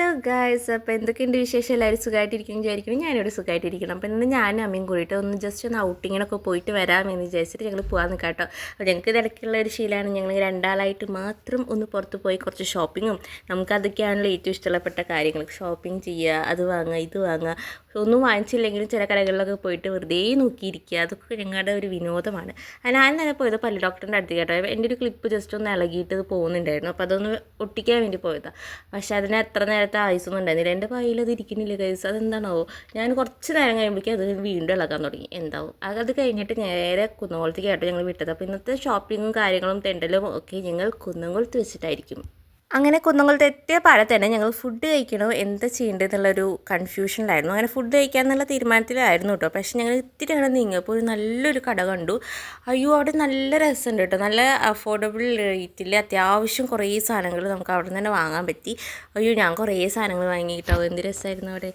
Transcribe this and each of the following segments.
Hello guys, അപ്പോൾ എന്തൊക്കെയുണ്ട് വിശേഷം? എല്ലാവരും സുഖമായിട്ടിരിക്കും വിചാരിക്കണം. ഞാനിവിടെ സുഖമായിട്ടിരിക്കണം. അപ്പോൾ ഇന്ന് ഞാനും അമ്മയും കൂടിയിട്ട് ജസ്റ്റ് ഒന്ന് ഔട്ടിങ്ങിനൊക്കെ പോയിട്ട് വരാമെന്ന് വിചാരിച്ചിട്ട് ഞങ്ങൾ പോകാൻ നിൽക്കാം കേട്ടോ. അപ്പോൾ ഞങ്ങൾക്ക് തിരക്കുള്ള ഒരു ശീലമാണ്. ഞങ്ങൾ രണ്ടാളായിട്ട് മാത്രം ഒന്ന് പുറത്ത് പോയി കുറച്ച് ഷോപ്പിങ്ങും, നമുക്കതൊക്കെയാണല്ലോ ഏറ്റവും ഇഷ്ടപ്പെട്ട കാര്യങ്ങൾ. ഷോപ്പിംഗ് ചെയ്യുക, അത് വാങ്ങുക, ഇത് വാങ്ങുക. ഒന്നും വാങ്ങിച്ചില്ലെങ്കിലും ചില കടകളിലൊക്കെ പോയിട്ട് വെറുതെ നോക്കിയിരിക്കുക, അതൊക്കെ ഞങ്ങളുടെ ഒരു വിനോദമാണ്. ഞാൻ തന്നെ പോയത് പല്ല് ഡോക്ടറിൻ്റെ അടുത്ത് കേട്ടോ. എൻ്റെ ഒരു ക്ലിപ്പ് ജസ്റ്റ് ഒന്ന് ഇളകിയിട്ട് പോകുന്നുണ്ടായിരുന്നു. അപ്പോൾ അതൊന്ന് ഒട്ടിക്കാൻ വേണ്ടി പോയതാണ്. പക്ഷേ അതിന് എത്ര നേരത്തെ ആയുസൊന്നും ഉണ്ടായിരുന്നില്ല. എൻ്റെ കയ്യിൽ അത് ഇരിക്കുന്നില്ല കൈസ്. അതെന്താണോ, ഞാൻ കുറച്ച് നേരം കഴിയുമ്പോഴേക്കും അത് വീണ്ടും ഇളകാൻ തുടങ്ങി. എന്താവും അത് കഴിഞ്ഞിട്ട് നേരെ കുന്നംകുളത്തേക്ക് ആയിട്ട് ഞങ്ങൾ വിട്ടത്. അപ്പോൾ ഇന്നത്തെ ഷോപ്പിങ്ങും കാര്യങ്ങളും തെണ്ടലും ഒക്കെ ഞങ്ങൾ കുന്നംകുളത്ത് വെച്ചിട്ടായിരിക്കും. അങ്ങനെ കുന്നംകുളത്ത് എത്തിയ പാടെ തന്നെ ഞങ്ങൾ ഫുഡ് കഴിക്കണോ എന്താ ചെയ്യേണ്ടത് എന്നുള്ളൊരു കൺഫ്യൂഷനിലായിരുന്നു. അങ്ങനെ ഫുഡ് കഴിക്കാമെന്നുള്ള തീരുമാനത്തിലായിരുന്നു കേട്ടോ. പക്ഷേ ഞങ്ങൾ ഇത്തിരി അങ്ങനെ നീങ്ങിയപ്പോൾ ഒരു നല്ലൊരു കട കണ്ടു. അയ്യോ, അവിടെ നല്ല രസമുണ്ട് കേട്ടോ. നല്ല അഫോർഡബിൾ റേറ്റിൽ അത്യാവശ്യം കുറേ സാധനങ്ങൾ നമുക്ക് അവിടെ നിന്ന് തന്നെ വാങ്ങാൻ പറ്റി. അയ്യോ, ഞാൻ കുറേ സാധനങ്ങൾ വാങ്ങി കേട്ടോ. എന്ത് രസമായിരുന്നു അവിടെ.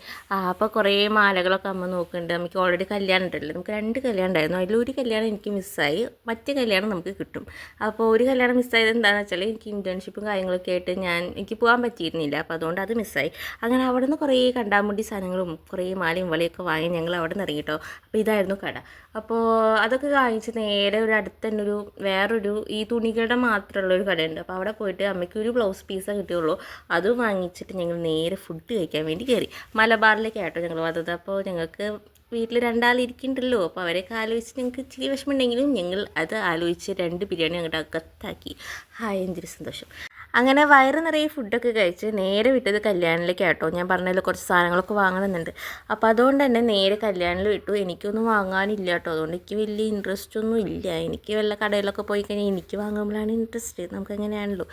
അപ്പോൾ കുറേ മാലകളൊക്കെ അമ്മ നോക്കുന്നുണ്ട്. നമുക്ക് ഓൾറെഡി കല്യാണം ഉണ്ടല്ലോ. നമുക്ക് 2 കല്യാണം ഉണ്ടായിരുന്നു. അതിലൊരു കല്യാണം എനിക്ക് മിസ്സായി, മറ്റേ കല്യാണം നമുക്ക് കിട്ടും. അപ്പോൾ ഒരു കല്യാണം മിസ്സായത് എന്താണെന്ന് വെച്ചാൽ എനിക്ക് ഇൻറ്റേൺഷിപ്പും കാര്യങ്ങളൊക്കെ ആയിട്ട് എനിക്ക് പോകാൻ പറ്റിയിരുന്നില്ല. അപ്പോൾ അതുകൊണ്ട് അത് മിസ്സായി. അങ്ങനെ അവിടെ നിന്ന് കുറേ കണ്ടാമുണ്ടി സാധനങ്ങളും കുറേ മാലയും വളയൊക്കെ വാങ്ങി ഞങ്ങൾ അവിടെ നിന്ന് ഇറങ്ങി കേട്ടോ. അപ്പോൾ ഇതായിരുന്നു കട. അപ്പോൾ അതൊക്കെ വാങ്ങിച്ച് നേരെ ഒരു അടുത്ത് തന്നെ വേറൊരു ഈ തുണികളുടെ മാത്രമുള്ളൊരു കടയുണ്ട്. അപ്പോൾ അവിടെ പോയിട്ട് അമ്മയ്ക്ക് ഒരു ബ്ലൗസ് പീസേ കിട്ടിയുള്ളൂ. അത് വാങ്ങിച്ചിട്ട് ഞങ്ങൾ നേരെ ഫുഡ് കഴിക്കാൻ വേണ്ടി കയറി. മലബാറിലേക്ക് ആട്ടോ ഞങ്ങൾ വന്നത്. അപ്പോൾ ഞങ്ങൾക്ക് വീട്ടിൽ 2 ആളിരിക്കുന്നുണ്ടല്ലോ. അപ്പോൾ അവരെയൊക്കെ ആലോചിച്ച് ഞങ്ങൾക്ക് ഇച്ചിരി വിഷമമുണ്ടെങ്കിലും ഞങ്ങൾ അത് ആലോചിച്ച് 2 ബിരിയാണി ഞങ്ങളുടെ അകത്താക്കി. ഹായ്, എന്തൊരു സന്തോഷം. അങ്ങനെ വയറ് നിറയെ ഫുഡൊക്കെ കഴിച്ച് നേരെ വിട്ടത് കല്യാണിലേക്ക് ആട്ടോ. ഞാൻ പറഞ്ഞതിൽ കുറച്ച് സാധനങ്ങളൊക്കെ വാങ്ങണമെന്നുണ്ട്. അപ്പോൾ അതുകൊണ്ട് തന്നെ നേരെ കല്യാണിൽ വിട്ടു. എനിക്കൊന്നും വാങ്ങാനില്ല കേട്ടോ. അതുകൊണ്ട് എനിക്ക് വലിയ ഇൻട്രസ്റ്റ് ഒന്നും ഇല്ല. എനിക്ക് വല്ല കടയിലൊക്കെ പോയി കഴിഞ്ഞാൽ എനിക്ക് വാങ്ങുമ്പോഴാണ് ഇൻട്രസ്റ്റ്. നമുക്കങ്ങനെയാണല്ലോ.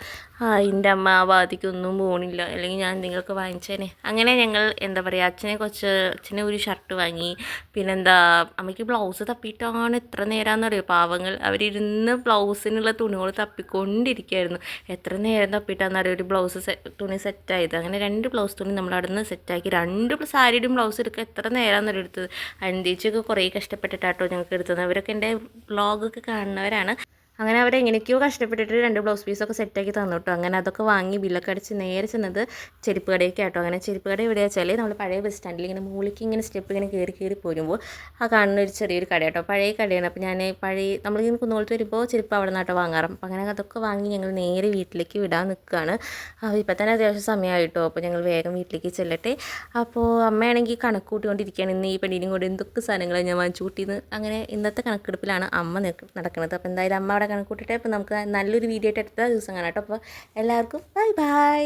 എൻ്റെ അമ്മ ആ ഭാഗത്തേക്കൊന്നും പോകണില്ല, അല്ലെങ്കിൽ ഞാൻ എന്തെങ്കിലുമൊക്കെ വാങ്ങിച്ചേനെ. അങ്ങനെ ഞങ്ങൾ എന്താ പറയുക, അച്ഛനെ ഒരു ഷർട്ട് വാങ്ങി. പിന്നെന്താ, അമ്മയ്ക്ക് ബ്ലൗസ് തപ്പിയിട്ടാണ് എത്ര നേരമാണെന്ന് അറിയോ. പാവങ്ങൾ അവരിരുന്ന് ബ്ലൗസിനുള്ള തുണികൾ തപ്പിക്കൊണ്ടിരിക്കുകയായിരുന്നു. എത്ര നേരം തപ്പിയിട്ടാണെന്നറിയോ ഒരു തുണി സെറ്റായത്. അങ്ങനെ 2 ബ്ലൗസ് തുണി നമ്മൾ അവിടെ നിന്ന് സെറ്റാക്കി. 2 സാരിയുടെയും ബ്ലൗസ് എടുക്കുക എത്ര നേരമാണെന്നറിയോ എടുത്തത്. അനന്തേച്ചിയൊക്കെ കുറേ കഷ്ടപ്പെട്ടിട്ടാട്ടോ ഞങ്ങൾക്ക് എടുത്തത്. അവരൊക്കെ എൻ്റെ വ്ളോഗൊക്കെ കാണുന്നവരാണ്. അങ്ങനെ അവരെങ്ങനെയൊക്കെയോ കഷ്ടപ്പെട്ടിട്ട് 2 ബ്ലൗസ് പീസൊക്കെ സെറ്റാക്കി തന്നു കേട്ടോ. അങ്ങനെ അതൊക്കെ വാങ്ങി ബില്ലൊക്കെ അടിച്ച് നേരെ ചെന്നത് ചെരുപ്പ് കടയൊക്കെ ആട്ടോ. അങ്ങനെ ചെരുപ്പ് കട എവിടെയാ വെച്ചാൽ നമ്മൾ പഴയ ബസ് സ്റ്റാൻഡിൽ ഇങ്ങനെ മുകളിലേക്ക് ഇങ്ങനെ സ്റ്റെപ്പ് ഇങ്ങനെ കയറി പോരുമ്പോൾ ആ കാണുന്ന ഒരു ചെറിയൊരു കട കേട്ടോ. പഴയ കടയാണ്. അപ്പോൾ ഞാൻ നമ്മളിങ്ങനെ കുന്നോളത്ത് വരുമ്പോൾ ചെരുപ്പ് അവിടെ നിന്നാട്ടോ വാങ്ങാറും. അപ്പോൾ അങ്ങനെ അതൊക്കെ വാങ്ങി ഞങ്ങൾ നേരെ വീട്ടിലേക്ക് വിടാൻ നിൽക്കുകയാണ്. ഇപ്പോൾ തന്നെ അത്യാവശ്യം സമയമായിട്ടോ. അപ്പോൾ ഞങ്ങൾ വേഗം വീട്ടിലേക്ക് ചെല്ലട്ടെ. അപ്പോൾ അമ്മയാണെങ്കിൽ കണക്ക് കൂട്ടിക്കൊണ്ടിരിക്കുകയാണ്. ഇന്ന് ഈ പെണ്ണിനും കൂടി എന്തൊക്കെ സാധനങ്ങളാണ് ഞാൻ വാങ്ങിച്ചു കൂട്ടിയെന്ന്. അങ്ങനെ ഇന്നത്തെ കണക്കെടുപ്പിലാണ് അമ്മ നടക്കുന്നത്. അപ്പോൾ എന്തായാലും അമ്മ കണക്ക് കൂട്ടിയിട്ട് അപ്പോൾ നമുക്ക് നല്ലൊരു വീഡിയോ ആയിട്ട് അടുത്ത ദിവസം കാണാം കേട്ടോ. അപ്പോൾ എല്ലാവർക്കും ബൈ ബൈ.